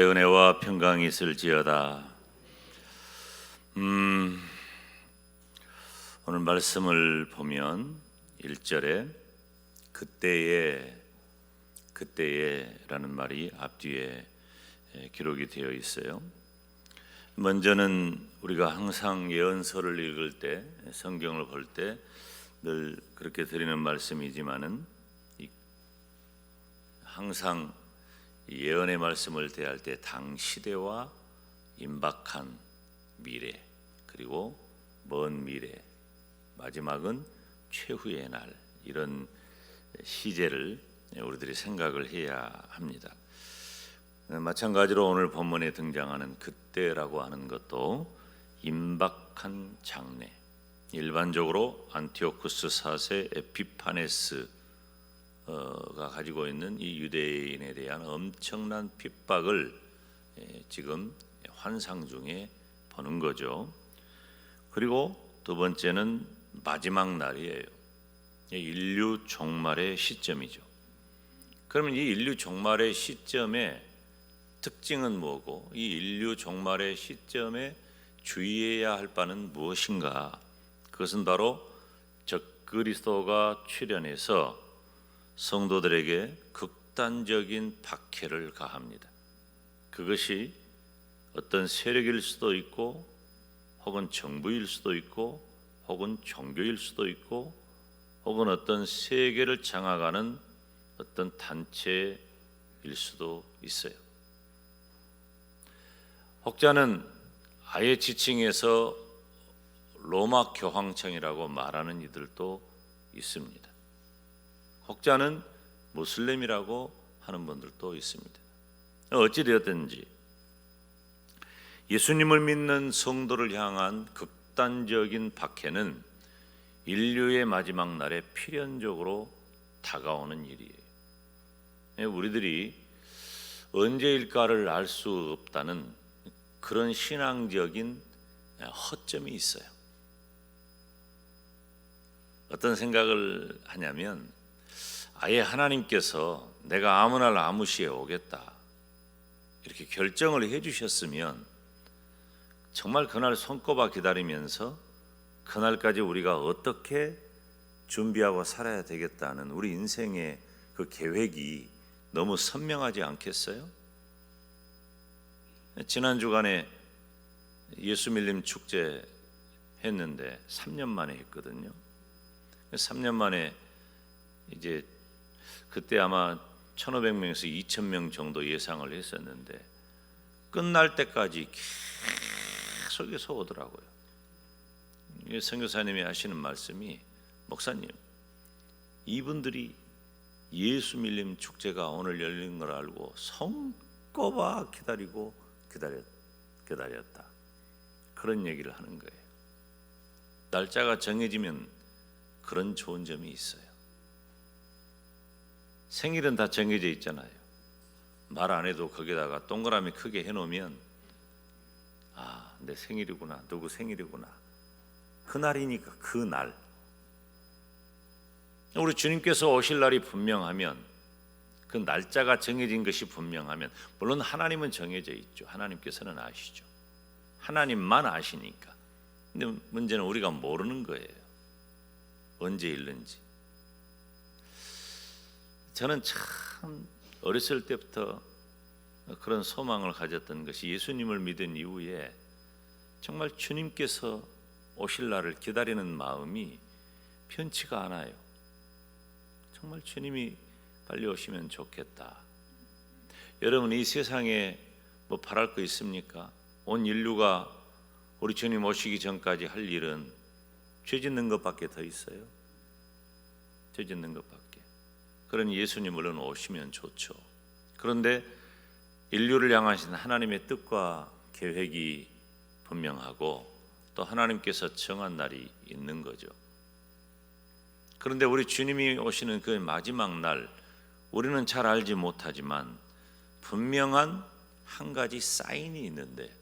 은혜와 평강이 있을지어다. 오늘 말씀을 보면 1절에 그때에라는 말이 앞뒤에 기록이 되어 있어요. 먼저는 우리가 항상 예언서를 읽을 때, 성경을 볼 때 늘 그렇게 드리는 말씀이지만은 항상 예언의 말씀을 대할 때 당시대와 임박한 미래, 그리고 먼 미래, 마지막은 최후의 날, 이런 시제를 우리들이 생각을 해야 합니다. 마찬가지로 오늘 본문에 등장하는 그때라고 하는 것도 임박한 장래, 일반적으로 안티오쿠스 4세 에피파네스가 가지고 있는 이 유대인에 대한 엄청난 핍박을 지금 환상 중에 보는 거죠. 그리고 두 번째는 마지막 날이에요. 인류 종말의 시점이죠. 그러면 이 인류 종말의 시점의 특징은 뭐고, 이 인류 종말의 시점에 주의해야 할 바는 무엇인가? 그것은 바로 적그리스도가 출현해서 성도들에게 극단적인 박해를 가합니다. 그것이 어떤 세력일 수도 있고, 혹은 정부일 수도 있고, 혹은 종교일 수도 있고, 혹은 어떤 세계를 장악하는 어떤 단체일 수도 있어요. 혹자는 아예 지칭해서 로마 교황청이라고 말하는 이들도 있습니다. 혹자는 무슬림이라고 하는 분들도 있습니다. 어찌되었든지 예수님을 믿는 성도를 향한 극단적인 박해는 인류의 마지막 날에 필연적으로 다가오는 일이에요. 우리들이 언제일까를 알 수 없다는 그런 신앙적인 허점이 있어요. 어떤 생각을 하냐면, 아예 하나님께서 내가 아무 날 아무 시에 오겠다 이렇게 결정을 해주셨으면 정말 그날 손꼽아 기다리면서 그날까지 우리가 어떻게 준비하고 살아야 되겠다는 우리 인생의 그 계획이 너무 선명하지 않겠어요? 지난 주간에 예수 밀림 축제 했는데 3년 만에 했거든요. 3년 만에 이제 그때 아마 1,500명에서 2,000명 정도 예상을 했었는데 끝날 때까지 계속해서 오더라고요. 선교사님이 하시는 말씀이, 목사님, 이분들이 예수 밀림 축제가 오늘 열린 걸 알고 손꼽아 기다렸다, 그런 얘기를 하는 거예요. 날짜가 정해지면 그런 좋은 점이 있어요. 생일은 다 정해져 있잖아요. 말 안 해도 거기다가 동그라미 크게 해놓으면 내 생일이구나, 누구 생일이구나, 그날이니까 그날. 우리 주님께서 오실 날이 분명하면, 그 날짜가 정해진 것이 분명하면, 물론 하나님은 정해져 있죠. 하나님께서는 아시죠. 하나님만 아시니까. 근데 문제는 우리가 모르는 거예요. 언제 일는지. 저는 참 어렸을 때부터 그런 소망을 가졌던 것이, 예수님을 믿은 이후에 정말 주님께서 오실 날을 기다리는 마음이 편치가 않아요. 정말 주님이 빨리 오시면 좋겠다. 여러분, 이 세상에 뭐 바랄 거 있습니까? 온 인류가 우리 주님 오시기 전까지 할 일은 죄 짓는 것밖에 더 있어요. 죄 짓는 것밖에. 그러니 예수님 물론 오시면 좋죠. 그런데 인류를 향하신 하나님의 뜻과 계획이 분명하고 또 하나님께서 정한 날이 있는 거죠. 그런데 우리 주님이 오시는 그 마지막 날, 우리는 잘 알지 못하지만 분명한 한 가지 사인이 있는데,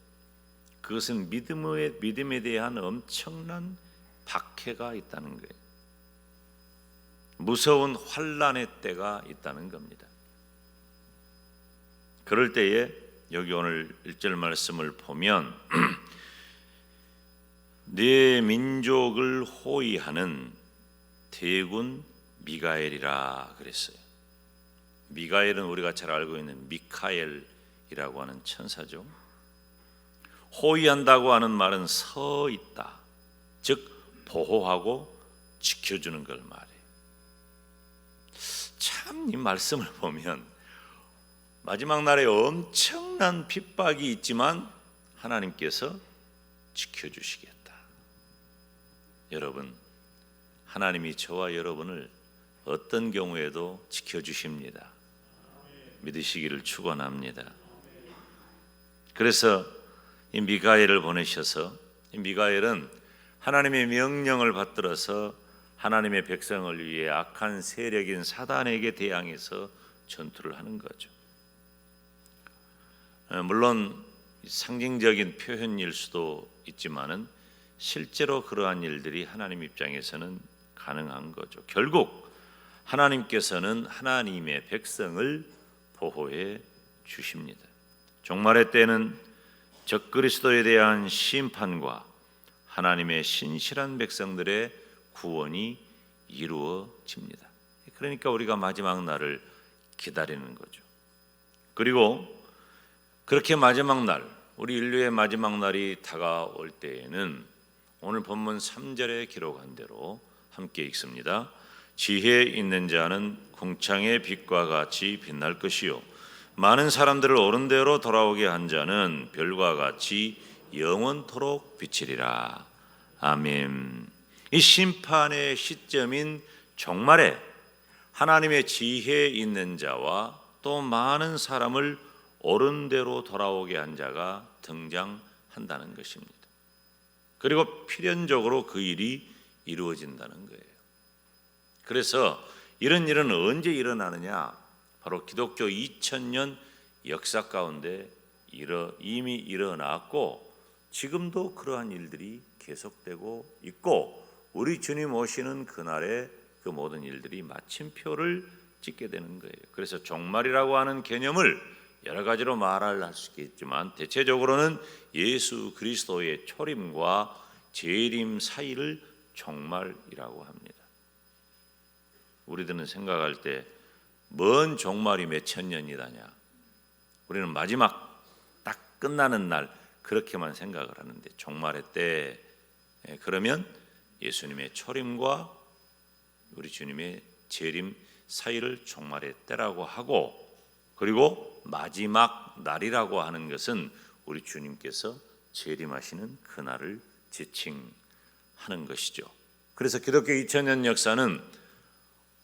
그것은 믿음에 대한 엄청난 박해가 있다는 거예요. 무서운 환난의 때가 있다는 겁니다. 그럴 때에 여기 오늘 1절 말씀을 보면 네 민족을 호위하는 대군 미가엘이라 그랬어요. 미가엘은 우리가 잘 알고 있는 미카엘이라고 하는 천사죠. 호위한다고 하는 말은 서 있다, 즉 보호하고 지켜주는 걸 말해요. 참 이 말씀을 보면 마지막 날에 엄청난 핍박이 있지만 하나님께서 지켜주시겠다. 여러분, 하나님이 저와 여러분을 어떤 경우에도 지켜주십니다. 믿으시기를 축원합니다. 그래서 이 미가엘을 보내셔서, 이 미가엘은 하나님의 명령을 받들어서 하나님의 백성을 위해 악한 세력인 사단에게 대항해서 전투를 하는 거죠. 물론 상징적인 표현일 수도 있지만은 실제로 그러한 일들이 하나님 입장에서는 가능한 거죠. 결국 하나님께서는 하나님의 백성을 보호해 주십니다. 종말의 때는 적그리스도에 대한 심판과 하나님의 신실한 백성들의 구원이 이루어집니다. 그러니까 우리가 마지막 날을 기다리는 거죠. 그리고 그렇게 마지막 날, 우리 인류의 마지막 날이 다가올 때에는 오늘 본문 3절에 기록한 대로 함께 읽습니다. 지혜 있는 자는 궁창의 빛과 같이 빛날 것이요, 많은 사람들을 옳은 대로 돌아오게 한 자는 별과 같이 영원토록 비치리라. 아멘. 이 심판의 시점인 종말에 하나님의 지혜 있는 자와 또 많은 사람을 옳은 대로 돌아오게 한 자가 등장한다는 것입니다. 그리고 필연적으로 그 일이 이루어진다는 거예요. 그래서 이런 일은 언제 일어나느냐? 바로 기독교 2000년 역사 가운데 이미 일어났고 지금도 그러한 일들이 계속되고 있고, 우리 주님 오시는 그날에 그 모든 일들이 마침표를 찍게 되는 거예요. 그래서 종말이라고 하는 개념을 여러 가지로 말할 수 있겠지만 대체적으로는 예수 그리스도의 초림과 재림 사이를 종말이라고 합니다. 우리들은 생각할 때 먼 종말이 몇 천 년이다냐, 우리는 마지막 딱 끝나는 날 그렇게만 생각을 하는데, 종말의 때 그러면 예수님의 초림과 우리 주님의 재림 사이를 종말의 때라고 하고, 그리고 마지막 날이라고 하는 것은 우리 주님께서 재림하시는 그날을 지칭하는 것이죠. 그래서 기독교 2000년 역사는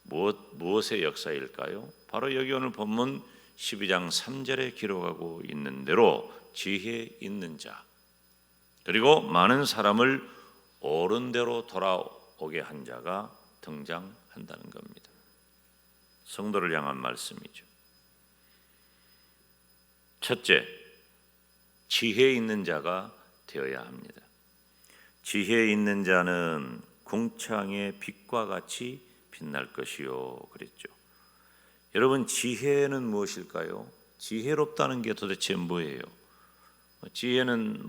무엇의 역사일까요? 바로 여기 오늘 본문 12장 3절에 기록하고 있는 대로 지혜 있는 자, 그리고 많은 사람을 옳은 대로 돌아오게 한 자가 등장한다는 겁니다. 성도를 향한 말씀이죠. 첫째, 지혜 있는 자가 되어야 합니다. 지혜 있는 자는 궁창의 빛과 같이 빛날 것이요 그랬죠. 여러분, 지혜는 무엇일까요? 지혜롭다는 게 도대체 뭐예요? 지혜는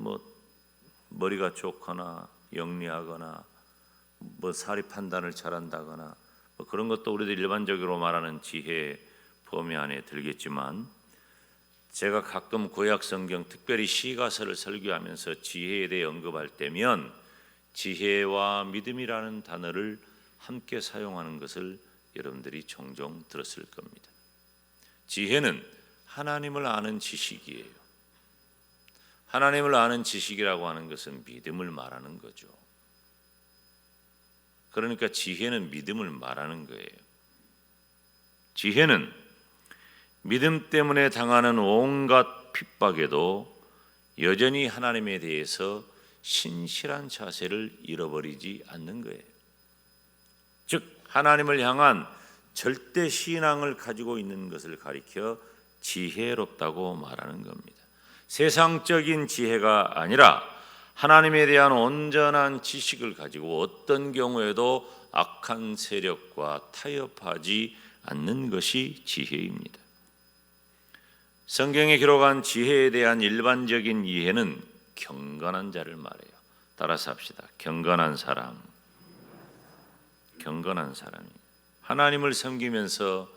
머리가 좋거나 영리하거나 사리 판단을 잘한다거나 그런 것도 우리들 일반적으로 말하는 지혜 범위 안에 들겠지만, 제가 가끔 구약 성경 특별히 시가서를 설교하면서 지혜에 대해 언급할 때면 지혜와 믿음이라는 단어를 함께 사용하는 것을 여러분들이 종종 들었을 겁니다. 지혜는 하나님을 아는 지식이에요. 하나님을 아는 지식이라고 하는 것은 믿음을 말하는 거죠. 그러니까 지혜는 믿음을 말하는 거예요. 지혜는 믿음 때문에 당하는 온갖 핍박에도 여전히 하나님에 대해서 신실한 자세를 잃어버리지 않는 거예요. 즉 하나님을 향한 절대 신앙을 가지고 있는 것을 가리켜 지혜롭다고 말하는 겁니다. 세상적인 지혜가 아니라 하나님에 대한 온전한 지식을 가지고 어떤 경우에도 악한 세력과 타협하지 않는 것이 지혜입니다. 성경에 기록한 지혜에 대한 일반적인 이해는 경건한 자를 말해요. 따라서 합시다. 경건한 사람. 경건한 사람이 하나님을 섬기면서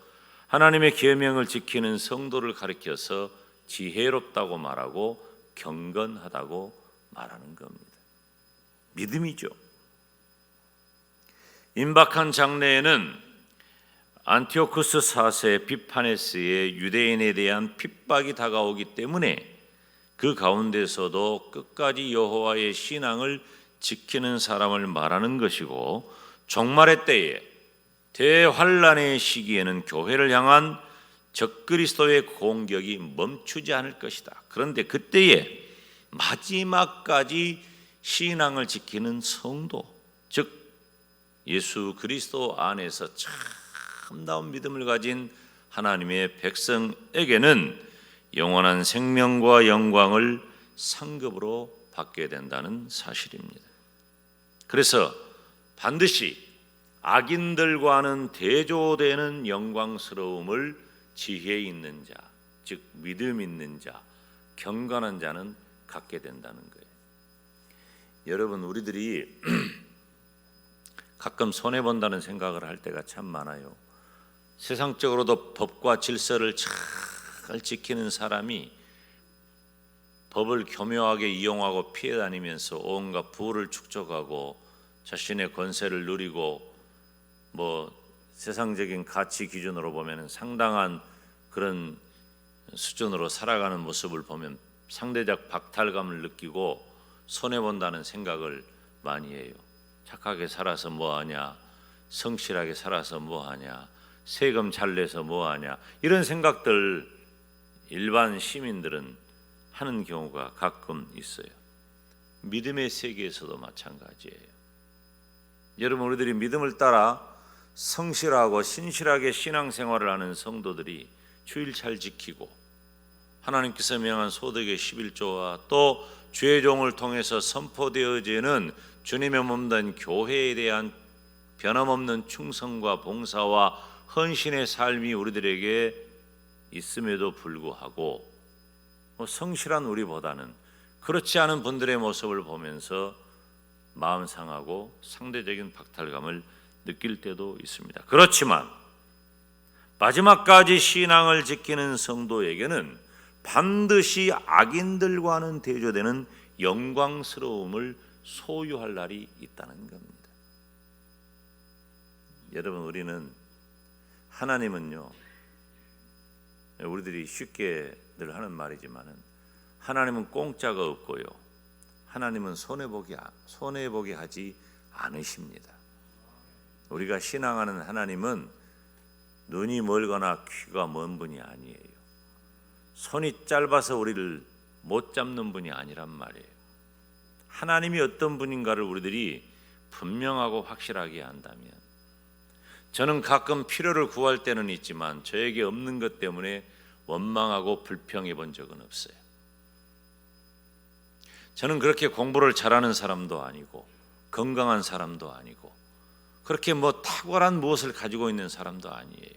하나님의 계명을 지키는 성도를 가리켜서 지혜롭다고 말하고 경건하다고 말하는 겁니다. 믿음이죠. 임박한 장래에는 안티오쿠스 4세 비파네스의 유대인에 대한 핍박이 다가오기 때문에 그 가운데서도 끝까지 여호와의 신앙을 지키는 사람을 말하는 것이고, 종말의 때에 대환란의 시기에는 교회를 향한 적그리스도의 공격이 멈추지 않을 것이다. 그런데 그때에 마지막까지 신앙을 지키는 성도, 즉 예수 그리스도 안에서 참다운 믿음을 가진 하나님의 백성에게는 영원한 생명과 영광을 상급으로 받게 된다는 사실입니다. 그래서 반드시 악인들과는 대조되는 영광스러움을 지혜 있는 자, 즉 믿음 있는 자, 경건한 자는 갖게 된다는 거예요. 여러분, 우리들이 가끔 손해본다는 생각을 할 때가 참 많아요. 세상적으로도 법과 질서를 잘 지키는 사람이 법을 교묘하게 이용하고 피해 다니면서 온갖 부를 축적하고 자신의 권세를 누리고 세상적인 가치 기준으로 보면 상당한 그런 수준으로 살아가는 모습을 보면 상대적 박탈감을 느끼고 손해본다는 생각을 많이 해요. 착하게 살아서 뭐하냐, 성실하게 살아서 뭐하냐, 세금 잘 내서 뭐하냐, 이런 생각들 일반 시민들은 하는 경우가 가끔 있어요. 믿음의 세계에서도 마찬가지예요. 여러분, 우리들이 믿음을 따라 성실하고 신실하게 신앙생활을 하는 성도들이 주일 잘 지키고 하나님께서 명한 소득의 11조와 또 주의 종을 통해서 선포되어지는 주님의 몸된 교회에 대한 변함없는 충성과 봉사와 헌신의 삶이 우리들에게 있음에도 불구하고 성실한 우리보다는 그렇지 않은 분들의 모습을 보면서 마음 상하고 상대적인 박탈감을 느낄 때도 있습니다. 그렇지만 마지막까지 신앙을 지키는 성도에게는 반드시 악인들과는 대조되는 영광스러움을 소유할 날이 있다는 겁니다. 여러분, 우리는 하나님은요, 우리들이 쉽게 늘 하는 말이지만은 하나님은 공짜가 없고요, 하나님은 손해보게 하지 않으십니다. 우리가 신앙하는 하나님은 눈이 멀거나 귀가 먼 분이 아니에요. 손이 짧아서 우리를 못 잡는 분이 아니란 말이에요. 하나님이 어떤 분인가를 우리들이 분명하고 확실하게 한다면, 저는 가끔 필요를 구할 때는 있지만 저에게 없는 것 때문에 원망하고 불평해 본 적은 없어요. 저는 그렇게 공부를 잘하는 사람도 아니고 건강한 사람도 아니고 그렇게 탁월한 무엇을 가지고 있는 사람도 아니에요.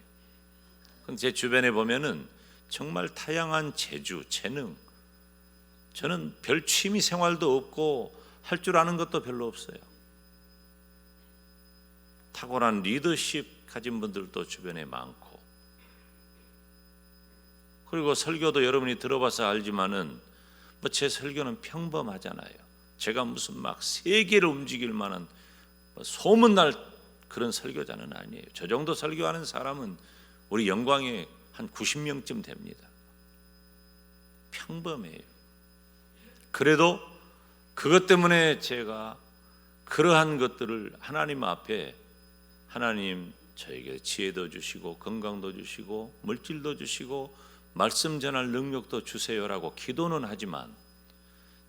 근데 제 주변에 보면은 정말 다양한 재주, 재능, 저는 별 취미 생활도 없고 할 줄 아는 것도 별로 없어요. 탁월한 리더십 가진 분들도 주변에 많고, 그리고 설교도 여러분이 들어봐서 알지만은 제 설교는 평범하잖아요. 제가 무슨 세계를 움직일 만한 소문날 그런 설교자는 아니에요. 저 정도 설교하는 사람은 우리 영광에 한 90명쯤 됩니다. 평범해요. 그래도 그것 때문에 제가 그러한 것들을 하나님 앞에, 하나님 저에게 지혜도 주시고 건강도 주시고 물질도 주시고 말씀 전할 능력도 주세요라고 기도는 하지만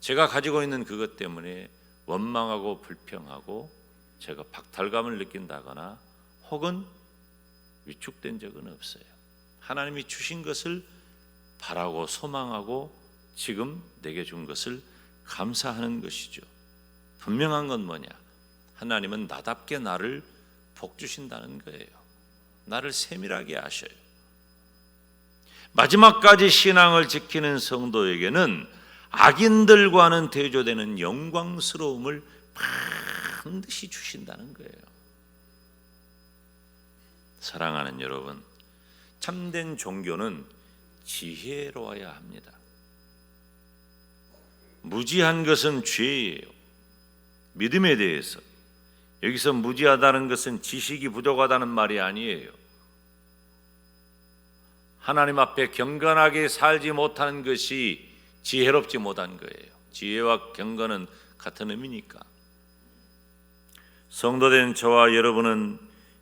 제가 가지고 있는 그것 때문에 원망하고 불평하고 제가 박탈감을 느낀다거나 혹은 위축된 적은 없어요. 하나님이 주신 것을 바라고 소망하고 지금 내게 준 것을 감사하는 것이죠. 분명한 건 뭐냐? 하나님은 나답게 나를 복 주신다는 거예요. 나를 세밀하게 아셔요. 마지막까지 신앙을 지키는 성도에게는 악인들과는 대조되는 영광스러움을 반드시 주신다는 거예요. 사랑하는 여러분, 참된 종교는 지혜로워야 합니다. 무지한 것은 죄예요. 믿음에 대해서 여기서 무지하다는 것은 지식이 부족하다는 말이 아니에요. 하나님 앞에 경건하게 살지 못하는 것이 지혜롭지 못한 거예요. 지혜와 경건은 같은 의미니까. 성도된 저와 여러분은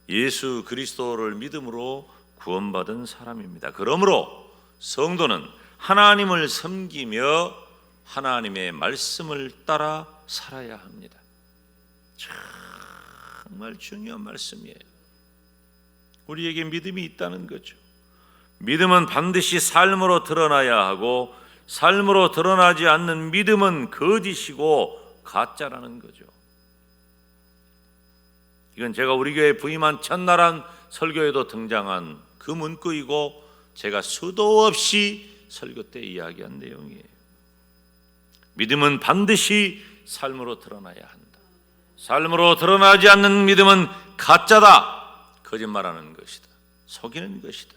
예수 그리스도를 믿음으로 구원받은 사람입니다. 그러므로 성도는 하나님을 섬기며 하나님의 말씀을 따라 살아야 합니다. 정말 중요한 말씀이에요. 우리에게 믿음이 있다는 거죠. 믿음은 반드시 삶으로 드러나야 하고, 삶으로 드러나지 않는 믿음은 거짓이고 가짜라는 거죠. 이건 제가 우리 교회에 부임한 첫날 설교에도 등장한 그 문구이고, 제가 수도 없이 설교 때 이야기한 내용이에요. 믿음은 반드시 삶으로 드러나야 한다. 삶으로 드러나지 않는 믿음은 가짜다, 거짓말하는 것이다, 속이는 것이다.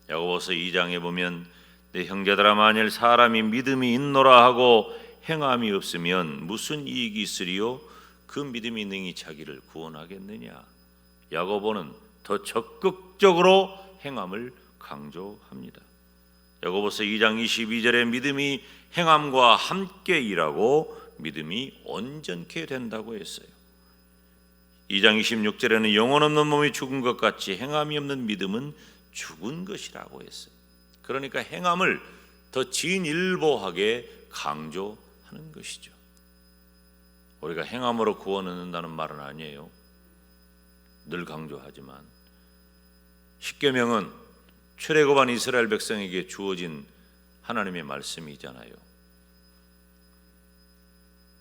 야고보서 2장에 보면 내 형제들아, 만일 사람이 믿음이 있노라 하고 행함이 없으면 무슨 이익이 있으리요? 그 믿음이 능히 자기를 구원하겠느냐? 야고보는 더 적극적으로 행함을 강조합니다. 야고보서 2장 22절에 믿음이 행함과 함께 일하고 믿음이 온전케 된다고 했어요. 2장 26절에는 영혼 없는 몸이 죽은 것 같이 행함이 없는 믿음은 죽은 것이라고 했어요. 그러니까 행함을 더 진일보하게 강조하는 것이죠. 우리가 행함으로 구원 얻는다는 말은 아니에요. 늘 강조하지만 십계명은 출애굽한 이스라엘 백성에게 주어진 하나님의 말씀이잖아요.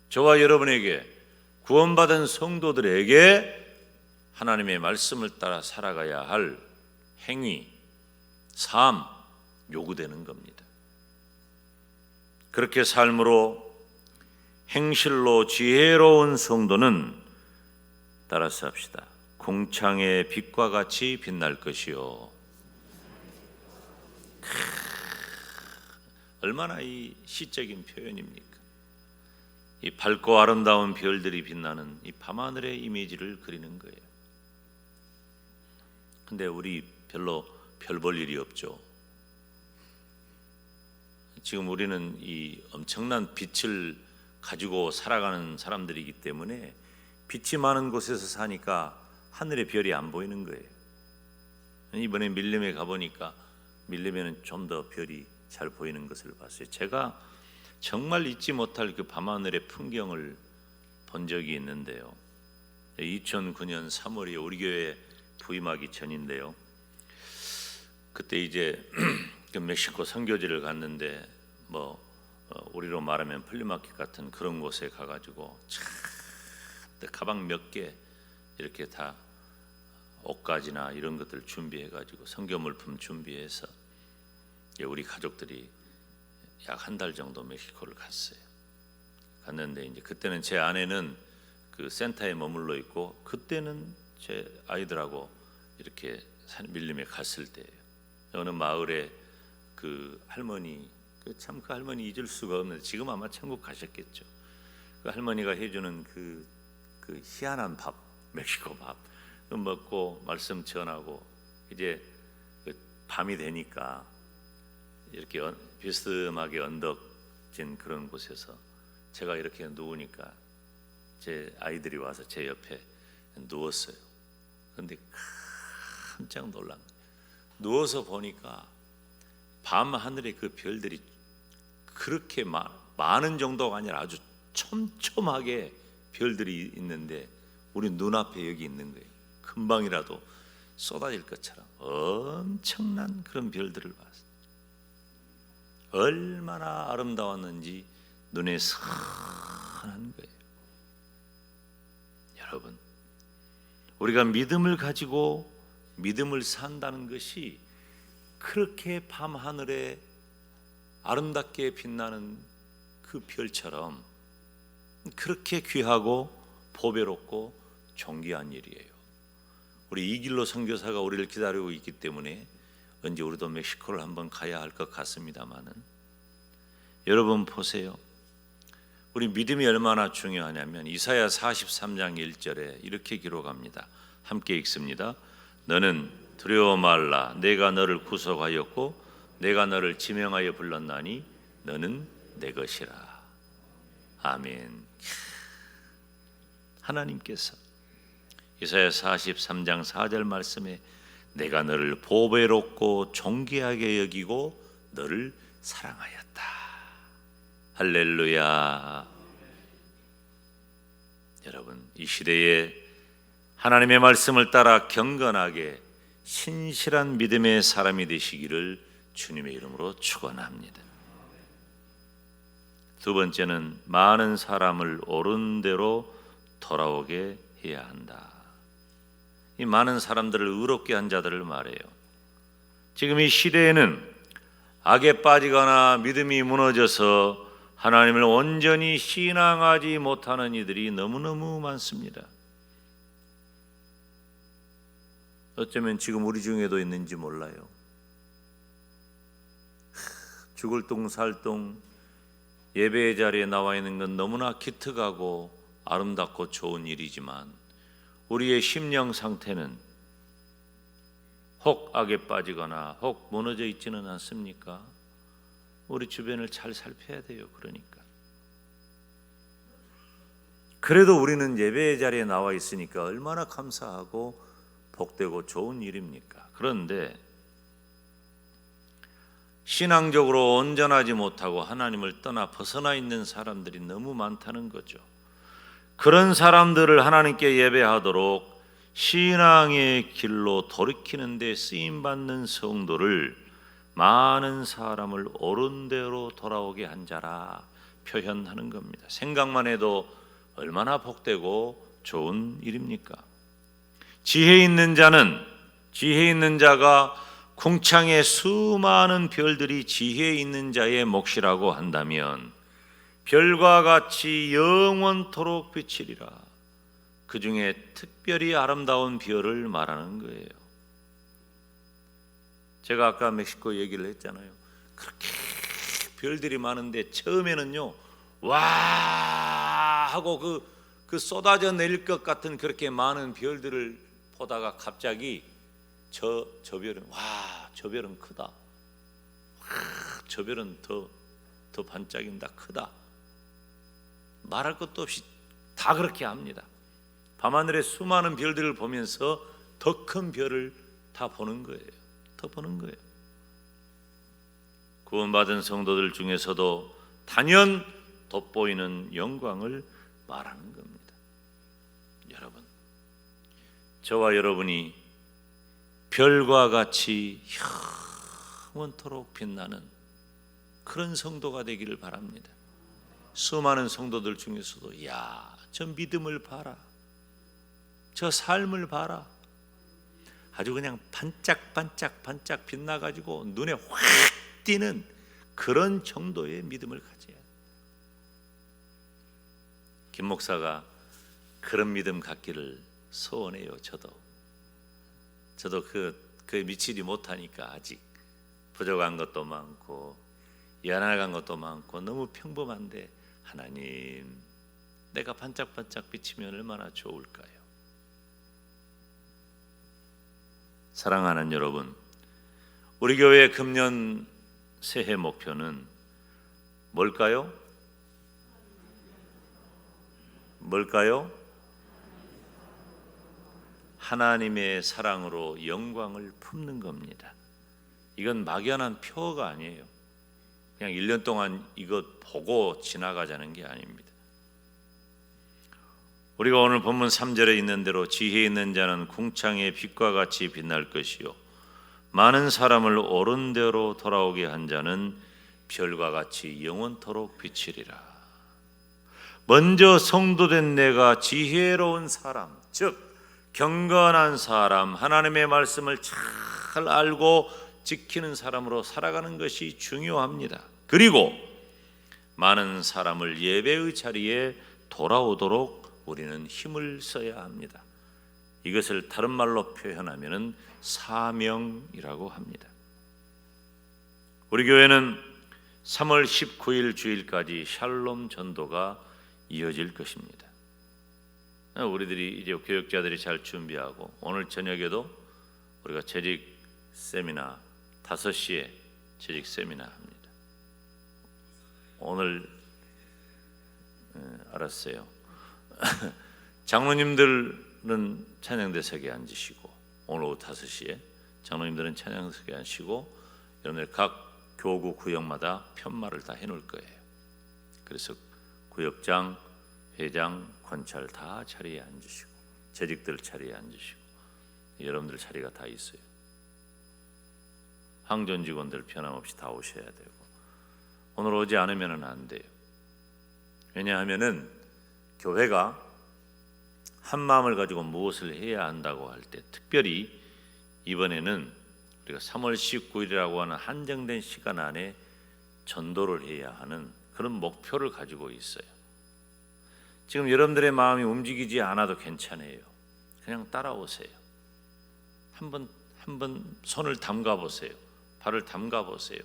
저와 여러분에게, 구원받은 성도들에게 하나님의 말씀을 따라 살아가야 할 행위, 삶 요구되는 겁니다. 그렇게 삶으로, 행실로 지혜로운 성도는, 따라서 합시다, 공창의 빛과 같이 빛날 것이요. 얼마나 이 시적인 표현입니까? 이 밝고 아름다운 별들이 빛나는 이 밤하늘의 이미지를 그리는 거예요. 근데 우리 별로 별 볼 일이 없죠. 지금 우리는 이 엄청난 빛을 가지고 살아가는 사람들이기 때문에 빛이 많은 곳에서 사니까 하늘의 별이 안 보이는 거예요. 이번에 밀림에 가보니까 밀림에는 좀 더 별이 잘 보이는 것을 봤어요. 제가 정말 잊지 못할 그 밤하늘의 풍경을 본 적이 있는데요. 2009년 3월에 우리 교회 부임하기 전인데요. 그때 이제 그 멕시코 선교지를 갔는데 우리로 말하면 플리마켓 같은 그런 곳에 가가지고 가방 몇 개 이렇게 다 옷가지나 이런 것들 준비해가지고 선교 물품 준비해서 우리 가족들이 약 한 달 정도 멕시코를 갔어요. 갔는데 이제 그때는 제 아내는 그 센터에 머물러 있고, 그때는 제 아이들하고 이렇게 밀림에 갔을 때예요. 어느 마을에 그 할머니, 그 할머니 잊을 수가 없는데 지금 아마 천국 가셨겠죠. 그 할머니가 해주는 그 희한한 밥, 멕시코 밥 먹고 말씀 전하고, 이제 그 밤이 되니까 이렇게 비스듬하게 언덕진 그런 곳에서 제가 이렇게 누우니까 제 아이들이 와서 제 옆에 누웠어요. 그런데 깜짝 놀란 거예요. 누워서 보니까 밤 하늘에 그 별들이 그렇게 많은 정도가 아니라 아주 촘촘하게 별들이 있는데 우리 눈앞에 여기 있는 거예요. 금방이라도 쏟아질 것처럼 엄청난 그런 별들을 봤어요. 얼마나 아름다웠는지 눈에 선한 거예요. 여러분, 우리가 믿음을 가지고 믿음을 산다는 것이 그렇게 밤하늘에 아름답게 빛나는 그 별처럼 그렇게 귀하고 보배롭고 존귀한 일이에요. 우리 이길로 선교사가 우리를 기다리고 있기 때문에 언제 우리도 멕시코를 한번 가야 할 것 같습니다만은, 여러분 보세요. 우리 믿음이 얼마나 중요하냐면 이사야 43장 1절에 이렇게 기록합니다. 함께 읽습니다. 너는 두려워 말라. 내가 너를 구속하였고 내가 너를 지명하여 불렀나니 너는 내 것이라. 아멘. 하나님께서 이사야 43장 4절 말씀에 내가 너를 보배롭고 존귀하게 여기고 너를 사랑하였다. 할렐루야. 여러분, 이 시대에 하나님의 말씀을 따라 경건하게 신실한 믿음의 사람이 되시기를 주님의 이름으로 축원합니다. 두 번째는 많은 사람을 옳은 대로 돌아오게 해야 한다. 이 많은 사람들을 의롭게 한 자들을 말해요. 지금 이 시대에는 악에 빠지거나 믿음이 무너져서 하나님을 온전히 신앙하지 못하는 이들이 너무너무 많습니다. 어쩌면 지금 우리 중에도 있는지 몰라요. 죽을 똥 살 똥 예배의 자리에 나와 있는 건 너무나 기특하고 아름답고 좋은 일이지만 우리의 심령 상태는 혹 악에 빠지거나 혹 무너져 있지는 않습니까? 우리 주변을 잘 살펴야 돼요. 그러니까 그래도 우리는 예배의 자리에 나와 있으니까 얼마나 감사하고 복되고 좋은 일입니까? 그런데 신앙적으로 온전하지 못하고 하나님을 떠나 벗어나 있는 사람들이 너무 많다는 거죠. 그런 사람들을 하나님께 예배하도록 신앙의 길로 돌이키는 데 쓰임받는 성도를 많은 사람을 옳은 대로 돌아오게 한 자라 표현하는 겁니다. 생각만 해도 얼마나 복되고 좋은 일입니까? 지혜 있는 자가 궁창의 수많은 별들이 지혜 있는 자의 몫이라고 한다면 별과 같이 영원토록 비치리라. 그 중에 특별히 아름다운 별을 말하는 거예요. 제가 아까 멕시코 얘기를 했잖아요. 그렇게 별들이 많은데 처음에는요, 와 하고 그 쏟아져 내릴 것 같은 그렇게 많은 별들을 보다가 갑자기 저 별은 저 별은 크다. 저 별은 더 반짝인다. 크다. 말할 것도 없이 다 그렇게 합니다. 밤하늘의 수많은 별들을 보면서 더 큰 별을 다 보는 거예요. 더 보는 거예요. 구원받은 성도들 중에서도 단연 돋보이는 영광을 말하는 겁니다. 여러분, 저와 여러분이 별과 같이 영원토록 빛나는 그런 성도가 되기를 바랍니다. 수많은 성도들 중에서도 저 믿음을 봐라, 저 삶을 봐라, 아주 그냥 반짝반짝 빛나가지고 눈에 확 띄는 그런 정도의 믿음을 가져야 해요. 김 목사가 그런 믿음 갖기를 소원해요. 저도 그 미치지 못하니까 아직 부족한 것도 많고 연약한 것도 많고 너무 평범한데, 하나님, 내가 반짝반짝 비치면 얼마나 좋을까요? 사랑하는 여러분, 우리 교회 금년 새해 목표는 뭘까요? 하나님의 사랑으로 영광을 품는 겁니다. 이건 막연한 표어가 아니에요. 그냥 1년 동안 이것 보고 지나가자는 게 아닙니다. 우리가 오늘 본문 3절에 있는 대로 지혜 있는 자는 궁창의 빛과 같이 빛날 것이요 많은 사람을 옳은 대로 돌아오게 한 자는 별과 같이 영원토록 비치리라. 먼저 성도된 내가 지혜로운 사람, 즉 경건한 사람, 하나님의 말씀을 잘 알고 지키는 사람으로 살아가는 것이 중요합니다. 그리고 많은 사람을 예배의 자리에 돌아오도록 우리는 힘을 써야 합니다. 이것을 다른 말로 표현하면 사명이라고 합니다. 우리 교회는 3월 19일 주일까지 샬롬 전도가 이어질 것입니다. 우리들이 이제 교역자들이 잘 준비하고 오늘 저녁에도 우리가 재직 세미나 5시에 재직 세미나 합니다. 오늘 알았어요. 장로님들은 찬양대석에 앉으시고 오늘 오후 5시에 장로님들은 찬양대석에 앉으시고 여러분들 각 교구 구역마다 편말을 다 해놓을 거예요. 그래서 구역장, 회장, 권찰 다 자리에 앉으시고 재직들 자리에 앉으시고 여러분들 자리가 다 있어요. 항전 직원들 변함없이 다 오셔야 되고 오늘 오지 않으면 안 돼요. 왜냐하면은 교회가 한 마음을 가지고 무엇을 해야 한다고 할 때 특별히 이번에는 우리가 3월 19일이라고 하는 한정된 시간 안에 전도를 해야 하는 그런 목표를 가지고 있어요. 지금 여러분들의 마음이 움직이지 않아도 괜찮아요. 그냥 따라오세요. 한번 손을 담가 보세요. 발을 담가 보세요.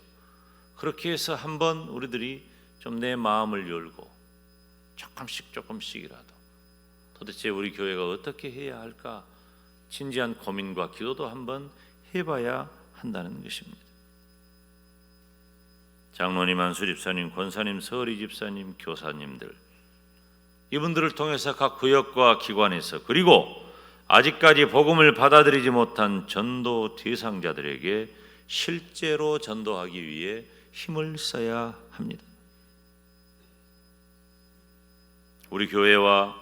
그렇게 해서 한번 우리들이 좀 내 마음을 열고 조금씩이라도 도대체 우리 교회가 어떻게 해야 할까 진지한 고민과 기도도 한번 해봐야 한다는 것입니다. 장로님, 안수 집사님, 권사님, 서리 집사님, 교사님들 이분들을 통해서 각 구역과 기관에서 그리고 아직까지 복음을 받아들이지 못한 전도 대상자들에게 실제로 전도하기 위해 힘을 써야 합니다. 우리 교회와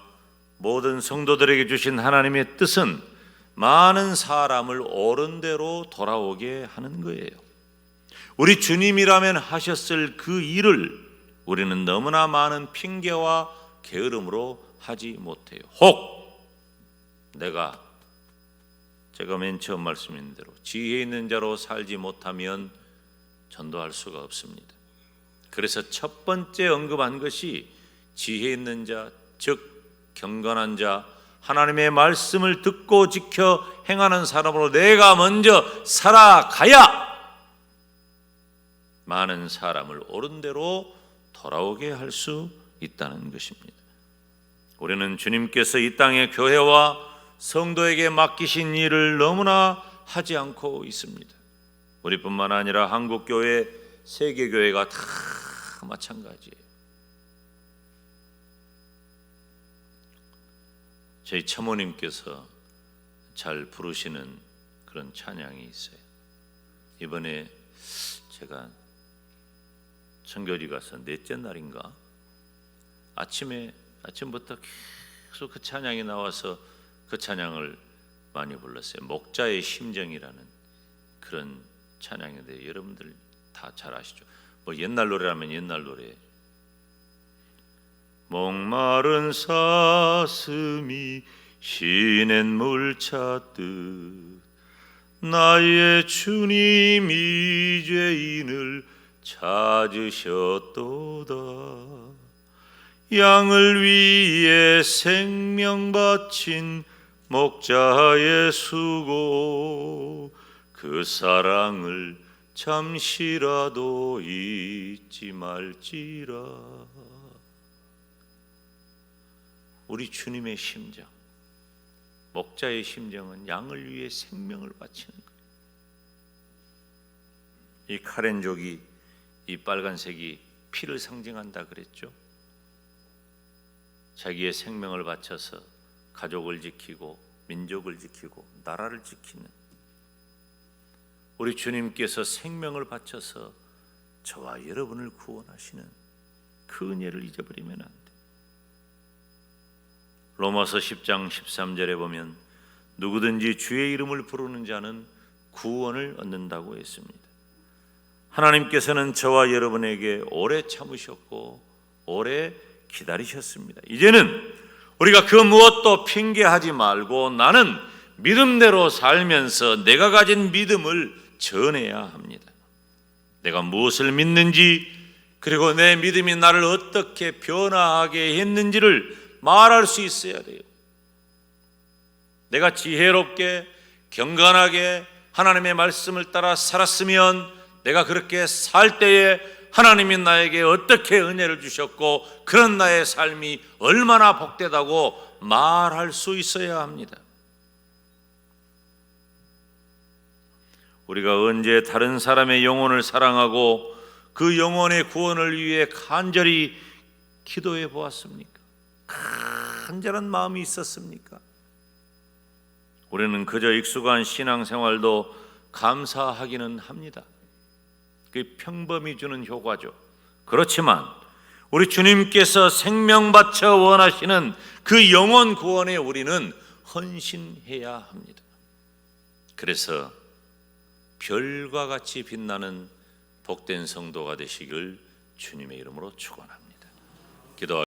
모든 성도들에게 주신 하나님의 뜻은 많은 사람을 옳은 대로 돌아오게 하는 거예요. 우리 주님이라면 하셨을 그 일을 우리는 너무나 많은 핑계와 게으름으로 하지 못해요. 혹 제가 맨 처음 말씀드린 대로 지혜 있는 자로 살지 못하면 전도할 수가 없습니다. 그래서 첫 번째 언급한 것이 지혜 있는 자, 즉 경건한 자, 하나님의 말씀을 듣고 지켜 행하는 사람으로 내가 먼저 살아가야 많은 사람을 옳은 대로 돌아오게 할 수 있다는 것입니다. 우리는 주님께서 이 땅의 교회와 성도에게 맡기신 일을 너무나 하지 않고 있습니다. 우리뿐만 아니라 한국교회, 세계교회가 다 마찬가지예요. 저희 참모님께서 잘 부르시는 그런 찬양이 있어요. 이번에 제가 청교지 가서 넷째 날인가 아침부터 계속 그 찬양이 나와서 그 찬양을 많이 불렀어요. 목자의 심정이라는 그런 찬양인데 여러분들 다 잘 아시죠? 뭐 옛날 노래라면 옛날 노래. 목마른 사슴이 시냇물 찾듯 나의 주님이 죄인을 찾으셨도다. 양을 위해 생명 바친 목자의 수고 그 사랑을 잠시라도 잊지 말지라. 우리 주님의 심정, 목자의 심정은 양을 위해 생명을 바치는 거예요. 이 카렌족이 이 빨간색이 피를 상징한다 그랬죠. 자기의 생명을 바쳐서 가족을 지키고 민족을 지키고 나라를 지키는 우리 주님께서 생명을 바쳐서 저와 여러분을 구원하시는 그 은혜를 잊어버리면 안 돼. 로마서 10장 13절에 보면 누구든지 주의 이름을 부르는 자는 구원을 얻는다고 했습니다. 하나님께서는 저와 여러분에게 오래 참으셨고 오래 기다리셨습니다. 이제는 우리가 그 무엇도 핑계하지 말고 나는 믿음대로 살면서 내가 가진 믿음을 전해야 합니다. 내가 무엇을 믿는지, 그리고 내 믿음이 나를 어떻게 변화하게 했는지를 말할 수 있어야 돼요. 내가 지혜롭게 경건하게 하나님의 말씀을 따라 살았으면 내가 그렇게 살 때에 하나님이 나에게 어떻게 은혜를 주셨고 그런 나의 삶이 얼마나 복되다고 말할 수 있어야 합니다. 우리가 언제 다른 사람의 영혼을 사랑하고 그 영혼의 구원을 위해 간절히 기도해 보았습니까? 간절한 마음이 있었습니까? 우리는 그저 익숙한 신앙생활도 감사하기는 합니다. 그게 평범히 주는 효과죠. 그렇지만 우리 주님께서 생명 바쳐 원하시는 그 영혼 구원에 우리는 헌신해야 합니다. 그래서 별과 같이 빛나는 복된 성도가 되시길 주님의 이름으로 축원합니다. 기도하겠습니다.